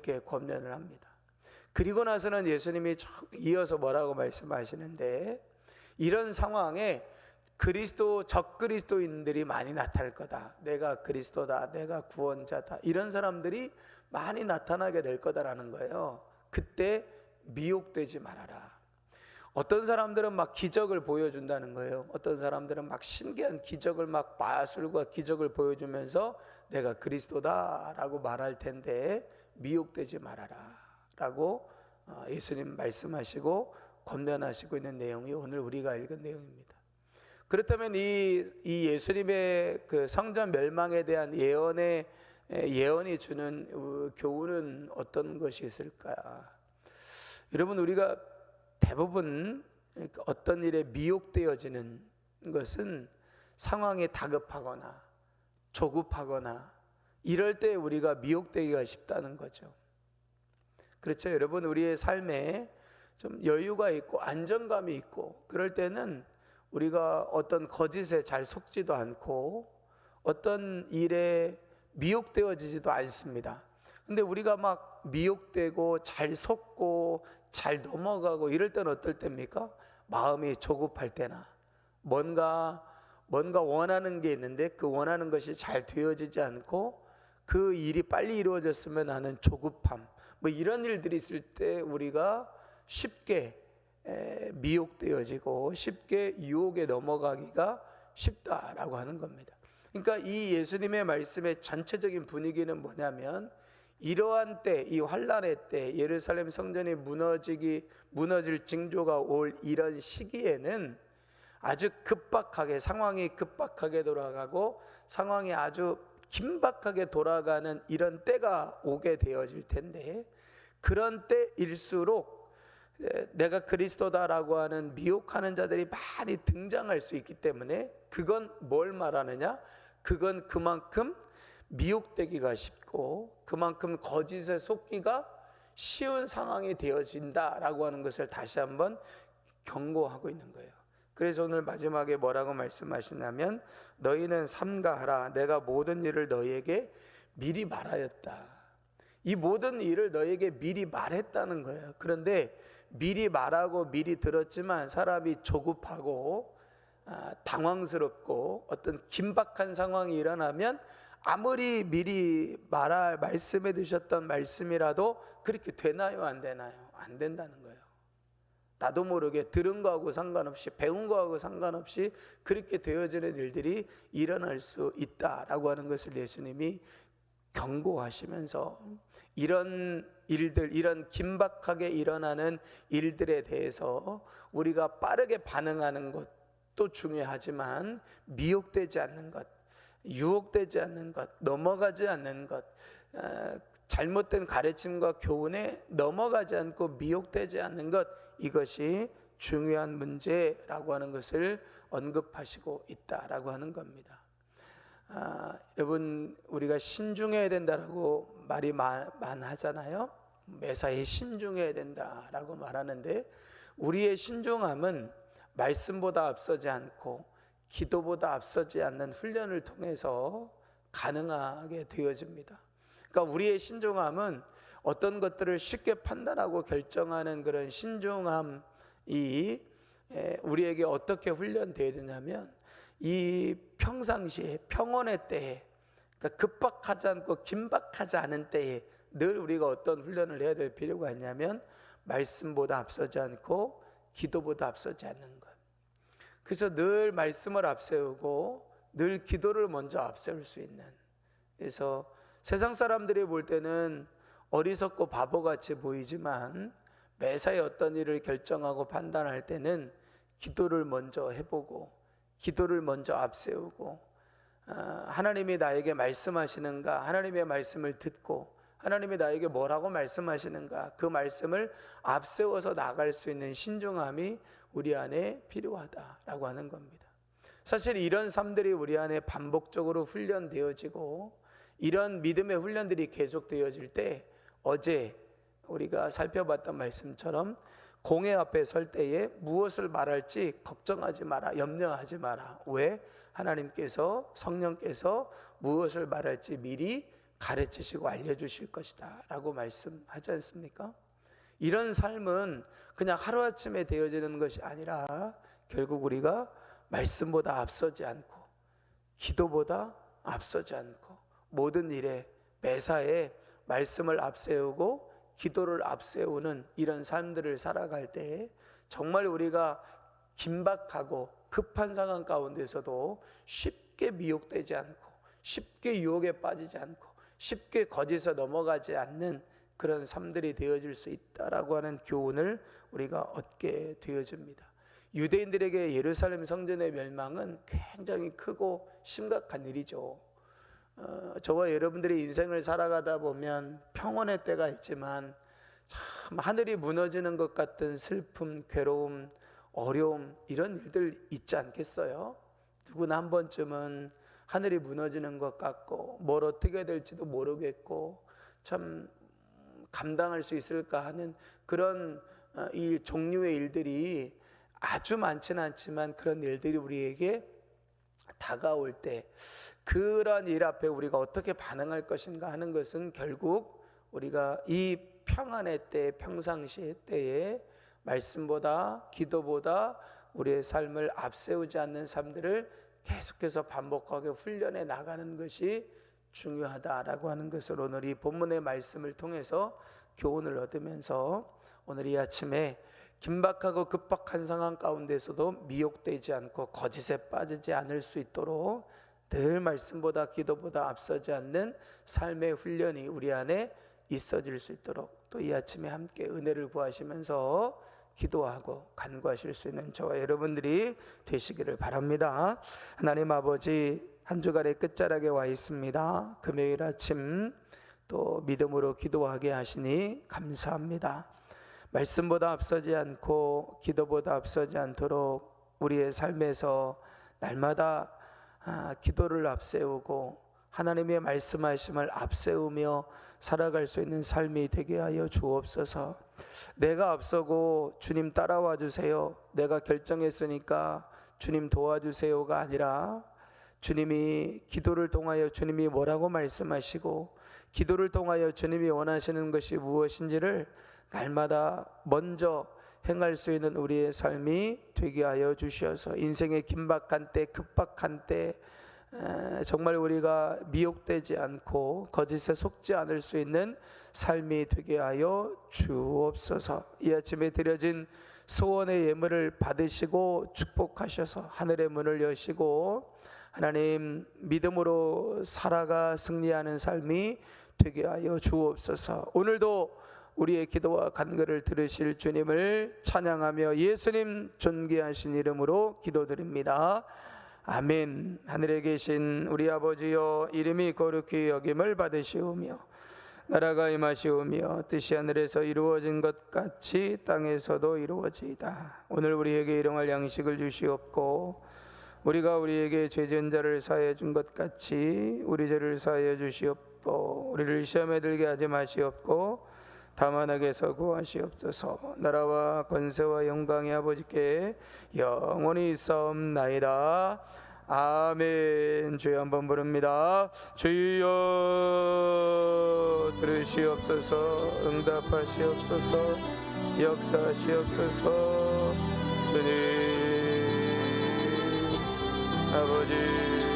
이렇게 권면을 합니다. 그리고 나서는 예수님이 이어서 뭐라고 말씀하시는데, 이런 상황에 적그리스도인들이 많이 나타날 거다. 내가 그리스도다, 내가 구원자다, 이런 사람들이 많이 나타나게 될 거다라는 거예요. 그때 미혹되지 말아라. 어떤 사람들은 막 기적을 보여준다는 거예요. 어떤 사람들은 막 신기한 기적을, 막 마술과 기적을 보여주면서 내가 그리스도다라고 말할 텐데 미혹되지 말아라 라고 예수님 말씀하시고 권면하시고 있는 내용이 오늘 우리가 읽은 내용입니다. 그렇다면 이 예수님의 그 성전 멸망에 대한 예언이 주는 교훈은 어떤 것이 있을까? 여러분, 우리가 대부분 어떤 일에 미혹되어지는 것은 상황이 다급하거나 조급하거나 이럴 때 우리가 미혹되기가 쉽다는 거죠. 그렇죠, 여러분. 우리의 삶에 좀 여유가 있고 안정감이 있고 그럴 때는 우리가 어떤 거짓에 잘 속지도 않고 어떤 일에 미혹되어지지도 않습니다. 근데 우리가 막 미혹되고 잘 속고 잘 넘어가고 이럴 때는 어떨 때입니까? 마음이 조급할 때나 뭔가 원하는 게 있는데 그 원하는 것이 잘 되어지지 않고 그 일이 빨리 이루어졌으면 하는 조급함, 뭐 이런 일들이 있을 때 우리가 쉽게 미혹되어지고 쉽게 유혹에 넘어가기가 쉽다라고 하는 겁니다. 그러니까 이 예수님의 말씀의 전체적인 분위기는 뭐냐면, 이러한 때, 이 환난의 때, 예루살렘 성전이 무너질 징조가 올 이런 시기에는 아주 상황이 급박하게 돌아가고 상황이 아주 긴박하게 돌아가는 이런 때가 오게 되어질 텐데, 그런 때일수록 내가 그리스도다라고 하는 미혹하는 자들이 많이 등장할 수 있기 때문에, 그건 뭘 말하느냐? 그건 그만큼 미혹되기가 쉽고 그만큼 거짓에 속기가 쉬운 상황이 되어진다라고 하는 것을 다시 한번 경고하고 있는 거예요. 그래서 오늘 마지막에 뭐라고 말씀하시냐면, 너희는 삼가하라. 내가 모든 일을 너희에게 미리 말하였다. 이 모든 일을 너희에게 미리 말했다는 거예요. 그런데 미리 말하고 미리 들었지만 사람이 조급하고 당황스럽고 어떤 긴박한 상황이 일어나면 아무리 미리 말씀해 두셨던 말씀이라도 그렇게 되나요, 안 되나요? 안 된다는 거예요. 나도 모르게 들은 거하고 상관없이, 배운 거하고 상관없이 그렇게 되어지는 일들이 일어날 수 있다라고 하는 것을 예수님이 경고하시면서, 이런 일들, 이런 긴박하게 일어나는 일들에 대해서 우리가 빠르게 반응하는 것도 중요하지만 미혹되지 않는 것, 유혹되지 않는 것, 넘어가지 않는 것, 잘못된 가르침과 교훈에 넘어가지 않고 미혹되지 않는 것, 이것이 중요한 문제라고 하는 것을 언급하시고 있다라고 하는 겁니다. 여러분, 우리가 신중해야 된다라고 말이 많하잖아요. 매사에 신중해야 된다라고 말하는데, 우리의 신중함은 말씀보다 앞서지 않고 기도보다 앞서지 않는 훈련을 통해서 가능하게 되어집니다. 그러니까 우리의 신중함은 어떤 것들을 쉽게 판단하고 결정하는 그런 신중함이 우리에게 어떻게 훈련되어야 되냐면, 이 평상시에 평온의 때에, 그러니까 급박하지 않고 긴박하지 않은 때에 늘 우리가 어떤 훈련을 해야 될 필요가 있냐면, 말씀보다 앞서지 않고 기도보다 앞서지 않는 것. 그래서 늘 말씀을 앞세우고 늘 기도를 먼저 앞세울 수 있는, 그래서 세상 사람들이 볼 때는 어리석고 바보같이 보이지만 매사에 어떤 일을 결정하고 판단할 때는 기도를 먼저 해보고 기도를 먼저 앞세우고, 하나님이 나에게 말씀하시는가, 하나님의 말씀을 듣고 하나님이 나에게 뭐라고 말씀하시는가, 그 말씀을 앞세워서 나갈 수 있는 신중함이 우리 안에 필요하다라고 하는 겁니다. 사실 이런 삶들이 우리 안에 반복적으로 훈련되어지고 이런 믿음의 훈련들이 계속되어질 때, 어제 우리가 살펴봤던 말씀처럼 공회 앞에 설 때에 무엇을 말할지 걱정하지 마라, 염려하지 마라. 왜? 하나님께서, 성령께서 무엇을 말할지 미리 가르치시고 알려주실 것이다 라고 말씀하지 않습니까? 이런 삶은 그냥 하루아침에 되어지는 것이 아니라 결국 우리가 말씀보다 앞서지 않고 기도보다 앞서지 않고 모든 일에 매사에 말씀을 앞세우고 기도를 앞세우는 이런 삶들을 살아갈 때 정말 우리가 긴박하고 급한 상황 가운데서도 쉽게 미혹되지 않고 쉽게 유혹에 빠지지 않고 쉽게 거짓에 넘어가지 않는 그런 삶들이 되어질 수 있다라고 하는 교훈을 우리가 얻게 되어집니다. 유대인들에게 예루살렘 성전의 멸망은 굉장히 크고 심각한 일이죠. 저와 여러분들이 인생을 살아가다 보면 평온의 때가 있지만 참 하늘이 무너지는 것 같은 슬픔, 괴로움, 어려움 이런 일들 있지 않겠어요? 누구나 한 번쯤은 하늘이 무너지는 것 같고 뭘 어떻게 될지도 모르겠고 참 감당할 수 있을까 하는 그런 종류의 일들이 아주 많지는 않지만 그런 일들이 우리에게 다가올 때 그런 일 앞에 우리가 어떻게 반응할 것인가 하는 것은 결국 우리가 이 평안의 때, 평상시의 때에 말씀보다 기도보다 우리의 삶을 앞세우지 않는 삶들을 계속해서 반복하게 훈련해 나가는 것이 중요하다라고 하는 것을 오늘 이 본문의 말씀을 통해서 교훈을 얻으면서 오늘 이 아침에 긴박하고 급박한 상황 가운데서도 미혹되지 않고 거짓에 빠지지 않을 수 있도록 늘 말씀보다 기도보다 앞서지 않는 삶의 훈련이 우리 안에 있어질 수 있도록 또 이 아침에 함께 은혜를 구하시면서 기도하고 간구하실 수 있는 저와 여러분들이 되시기를 바랍니다. 하나님 아버지, 한 주간의 끝자락에 와 있습니다. 금요일 아침 또 믿음으로 기도하게 하시니 감사합니다. 말씀보다 앞서지 않고 기도보다 앞서지 않도록 우리의 삶에서 날마다 기도를 앞세우고 하나님의 말씀하심을 앞세우며 살아갈 수 있는 삶이 되게 하여 주옵소서. 내가 앞서고 주님 따라와 주세요, 내가 결정했으니까 주님 도와주세요가 아니라 주님이 기도를 통하여 주님이 뭐라고 말씀하시고 기도를 통하여 주님이 원하시는 것이 무엇인지를 날마다 먼저 행할 수 있는 우리의 삶이 되게 하여 주시어서 인생의 긴박한 때, 급박한 때 정말 우리가 미혹되지 않고 거짓에 속지 않을 수 있는 삶이 되게 하여 주옵소서. 이 아침에 드려진 소원의 예물을 받으시고 축복하셔서 하늘의 문을 여시고 하나님 믿음으로 살아가 승리하는 삶이 되게 하여 주옵소서. 오늘도 우리의 기도와 간구를 들으실 주님을 찬양하며 예수님 존귀하신 이름으로 기도드립니다. 아멘. 하늘에 계신 우리 아버지여, 이름이 거룩히 여김을 받으시오며 나라가 임하시오며 뜻이 하늘에서 이루어진 것 같이 땅에서도 이루어지이다. 오늘 우리에게 일용할 양식을 주시옵고 우리가 우리에게 죄진 자를 사하여 준 것 같이 우리 죄를 사하여 주시옵고 우리를 시험에 들게 하지 마시옵고 다만 악에서 구하시옵소서. 나라와 권세와 영광이 아버지께 영원히 있사옵나이다. 아멘. 주여 한번 부릅니다. 주여 들으시옵소서. 응답하시옵소서. 역사하시옵소서. 주님 아버지